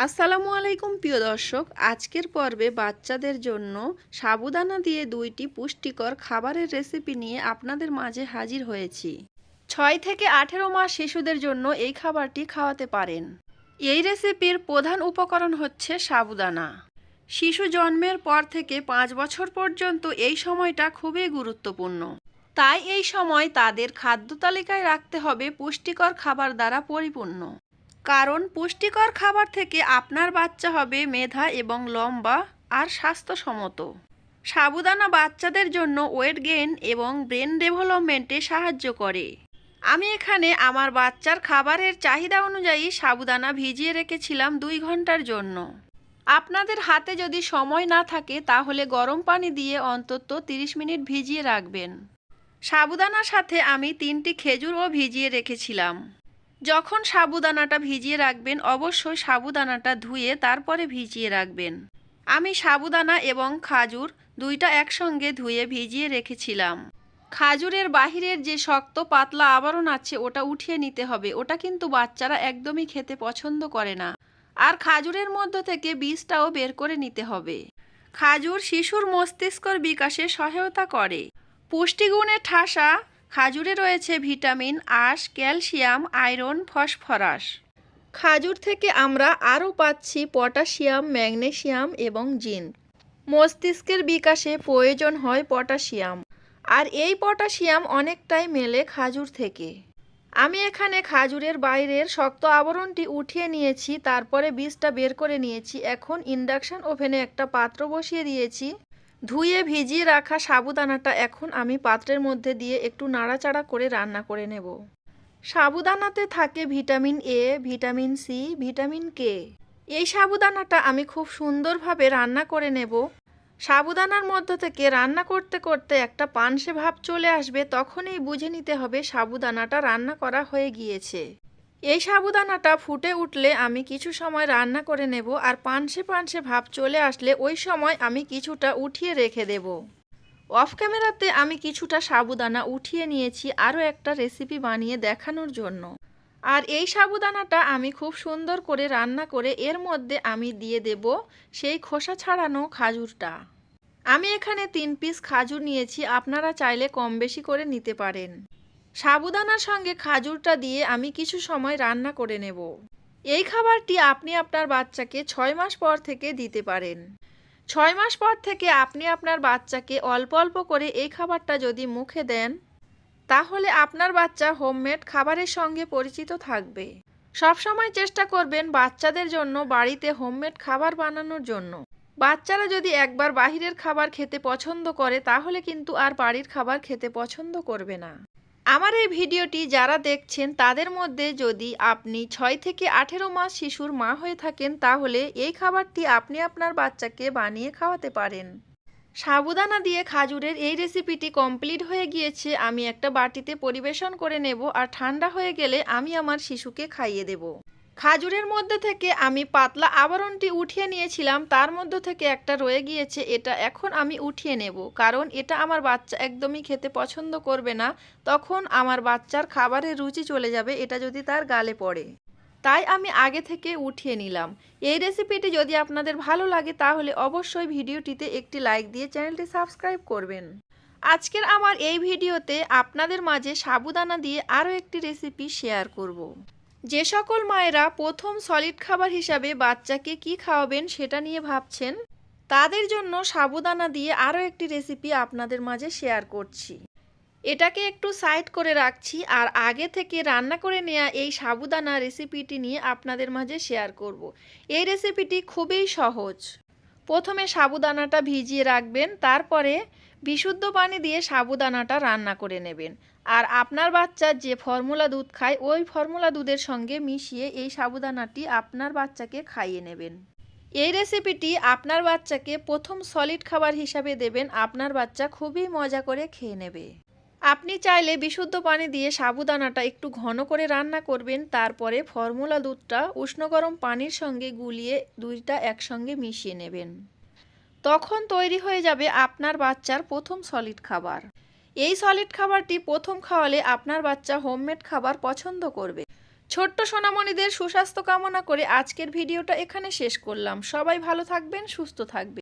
আসসালামু আলাইকুম প্রিয় দর্শক, আজকের পর্বে বাচ্চাদের জন্য সাবুদানা দিয়ে দুইটি পুষ্টিকর খাবারের রেসিপি নিয়ে আপনাদের মাঝে হাজির হয়েছি। 6 থেকে 18 মাস শিশুদের জন্য এই খাবারটি খাওয়াতে পারেন। এই রেসিপির প্রধান উপকরণ হচ্ছে সাবুদানা। শিশু জন্মের পর থেকে 5 বছর পর্যন্ত এই সময়টা খুবই গুরুত্বপূর্ণ। তাই এই সময় তাদের খাদ্য তালিকায় রাখতে হবে পুষ্টিকর খাবার দ্বারা পরিপূর্ণ। কারণ পুষ্টিকর খাবার থেকে আপনার বাচ্চা হবে মেধা এবং লম্বা আর স্বাস্থ্যসম্মত। সাবুদানা বাচ্চাদের জন্য ওয়েট গেইন এবং ব্রেন ডেভেলপমেন্টে সাহায্য করে। আমি এখানে আমার বাচ্চার খাবারের চাহিদা অনুযায়ী সাবুদানা ভিজিয়ে রেখেছিলাম 2 ঘন্টার জন্য। আপনাদের হাতে যদি সময় না থাকে তাহলে গরম পানি দিয়ে অন্তত 30 মিনিট ভিজিয়ে রাখবেন। সাবুদানার সাথে আমি 3টি খেজুরও ভিজিয়ে রেখেছিলাম। যখন সাবুদানাটা ভিজিয়ে রাখবেন অবশ্যই সাবুদানাটা ধুয়ে তারপরে ভিজিয়ে রাখবেন। আমি সাবুদানা এবং খাজুর দুইটা একসঙ্গে ধুয়ে ভিজিয়ে রেখেছিলাম। খাজুরের বাহিরের যে শক্ত পাতলা আবরণ আছে ওটা উঠিয়ে নিতে হবে, ওটা কিন্তু বাচ্চারা একদমই খেতে পছন্দ করে না। আর খাজুরের মধ্য থেকে বীজটাও বের করে নিতে হবে। খাজুর শিশুর মস্তিষ্কের বিকাশে সহায়তা করে। পুষ্টিগুণে ঠাসা খাজুরে রয়েছে ভিটামিন, আঁশ, ক্যালসিয়াম, আয়রন, ফসফরাস। খাজুর থেকে আমরা আরও পাচ্ছি পটাশিয়াম, ম্যাগনেসিয়াম এবং জিঙ্ক। মস্তিষ্কের বিকাশে প্রয়োজন হয় পটাশিয়াম, আর এই পটাশিয়াম অনেকটাই মেলে খাজুর থেকে। আমি এখানে খাজুরের বাইরের শক্ত আবরণটি উঠিয়ে নিয়েছি, তারপরে বীজটা বের করে নিয়েছি। এখন ইন্ডাকশন ওভেনে একটা পাত্র বসিয়ে দিয়েছি। ধুয়ে ভিজিয়ে রাখা সাবুদানাটা এখন আমি পাত্রের মধ্যে দিয়ে একটু নাড়াচাড়া করে রান্না করে নেব। সাবুদানাতে থাকে vitamin A, vitamin C, vitamin K. এই সাবুদানাটা আমি খুব সুন্দরভাবে রান্না করে নেব। সাবুদানার মধ্য থেকে রান্না করতে করতে একটা পানসে ভাব চলে আসবে, তখনই বুঝে নিতে হবে সাবুদানাটা রান্না করা হয়ে গিয়েছে। এই সাবুদানাটা ফুটে উঠলে আমি কিছু সময় রান্না করে নেব, আর পানসে পানসে ভাব চলে আসলে ওই সময় আমি কিছুটা উঠিয়ে রেখে দেব। অফ ক্যামেরাতে আমি কিছুটা সাবুদানা উঠিয়ে নিয়েছি আরও একটা রেসিপি বানিয়ে দেখানোর জন্য। আর এই সাবুদানাটা আমি খুব সুন্দর করে রান্না করে এর মধ্যে আমি দিয়ে দেব সেই খোসা ছাড়ানো খাজুরটা। আমি এখানে 3 পিস খাজুর নিয়েছি, আপনারা চাইলে কম বেশি করে নিতে পারেন। সাবুদানার সঙ্গে খাজুরটা দিয়ে আমি কিছু সময় রান্না করে নেব। এই খাবারটি আপনি আপনার বাচ্চাকে 6 মাস পর থেকে দিতে পারেন। 6 মাস পর থেকে আপনি আপনার বাচ্চাকে অল্প অল্প করে এই খাবারটা যদি মুখে দেন, তাহলে আপনার বাচ্চা হোমমেড খাবারের সঙ্গে পরিচিত থাকবে। সবসময় চেষ্টা করবেন বাচ্চাদের জন্য বাড়িতে হোমমেড খাবার বানানোর জন্য। বাচ্চারা যদি একবার বাহিরের খাবার খেতে পছন্দ করে তাহলে কিন্তু আর বাড়ির খাবার খেতে পছন্দ করবে না। আমার এই ভিডিওটি যারা দেখছেন তাদের মধ্যে যদি আপনি 6 থেকে 18 মাস শিশুর মা হয়ে থাকেন তাহলে এই খাবারটি আপনি আপনার বাচ্চাকে বানিয়ে খাওয়াতে পারেন। সাবুদানা দিয়ে খাজুরের এই রেসিপিটি কমপ্লিট হয়ে গিয়েছে। আমি একটা বাটিতে পরিবেশন করে নেব, আর ঠান্ডা হয়ে গেলে আমি আমার শিশুকে খাইয়ে দেব। খাজুরের মধ্যে থেকে আমি পাতলা আবরণটি উঠিয়ে নিয়েছিলাম, তার মধ্যে থেকে একটা রয়ে গিয়েছে, এটা এখন আমি উঠিয়ে নেব। কারণ এটা আমার বাচ্চা একদমই খেতে পছন্দ করবে না, তখন আমার বাচ্চার খাবারের রুচি চলে যাবে এটা যদি তার গালে পড়ে। তাই আমি আগে থেকে উঠিয়ে নিলাম। এই রেসিপিটি যদি আপনাদের ভালো লাগে তাহলে অবশ্যই ভিডিওটিতে একটি লাইক দিয়ে চ্যানেলটি সাবস্ক্রাইব করবেন। আজকের আমার এই ভিডিওতে আপনাদের মাঝে সাবুদানা দিয়ে আরও একটি রেসিপি শেয়ার করব। যে সকল মায়েরা প্রথম সলিড খাবার হিসাবে বাচ্চাকে কি খাওয়াবেন সেটা নিয়ে ভাবছেন, তাদের জন্য সাবুদানা দিয়ে আরও একটি রেসিপি আপনাদের মাঝে শেয়ার করছি। এটাকে একটু সাইড করে রাখছি, আর আগে থেকে রান্না করে নেওয়া এই সাবুদানা রেসিপিটি নিয়ে আপনাদের মাঝে শেয়ার করব। এই রেসিপিটি খুবই সহজ। প্রথমে সাবুদানাটা ভিজিয়ে রাখবেন, তারপরে বিশুদ্ধ পানি দিয়ে সাবুদানাটা রান্না করে নেবেন। আর আপনার বাচ্চা যে ফর্মুলা দুধ খায় ওই ফর্মুলা দুধের সঙ্গে মিশিয়ে এই সাবুদানাটি আপনার বাচ্চাকে খাইয়ে নেবেন। এই রেসিপিটি আপনার বাচ্চাকে প্রথম সলিড খাবার হিসাবে দেবেন, আপনার বাচ্চা খুবই মজা করে খেয়ে নেবে। আপনি চাইলে বিশুদ্ধ পানি দিয়ে সাবুদানাটা একটু ঘন করে রান্না করবেন, তারপরে ফর্মুলা দুধটা উষ্ণ গরম পানির সঙ্গে গুলিয়ে দুইটা একসঙ্গে মিশিয়ে নেবেন। তখন তৈরি হয়ে যাবে আপনার বাচ্চার প্রথম সলিড খাবার। এই সলিড খাবারটি প্রথম খাওয়ালে আপনার বাচ্চা হোমমেড খাবার পছন্দ করবে। ছোট্ট সোনামণিদের সুস্বাস্থ্য কামনা করে আজকের ভিডিওটা এখানে শেষ করলাম। সবাই ভালো থাকবেন, সুস্থ থাকবেন।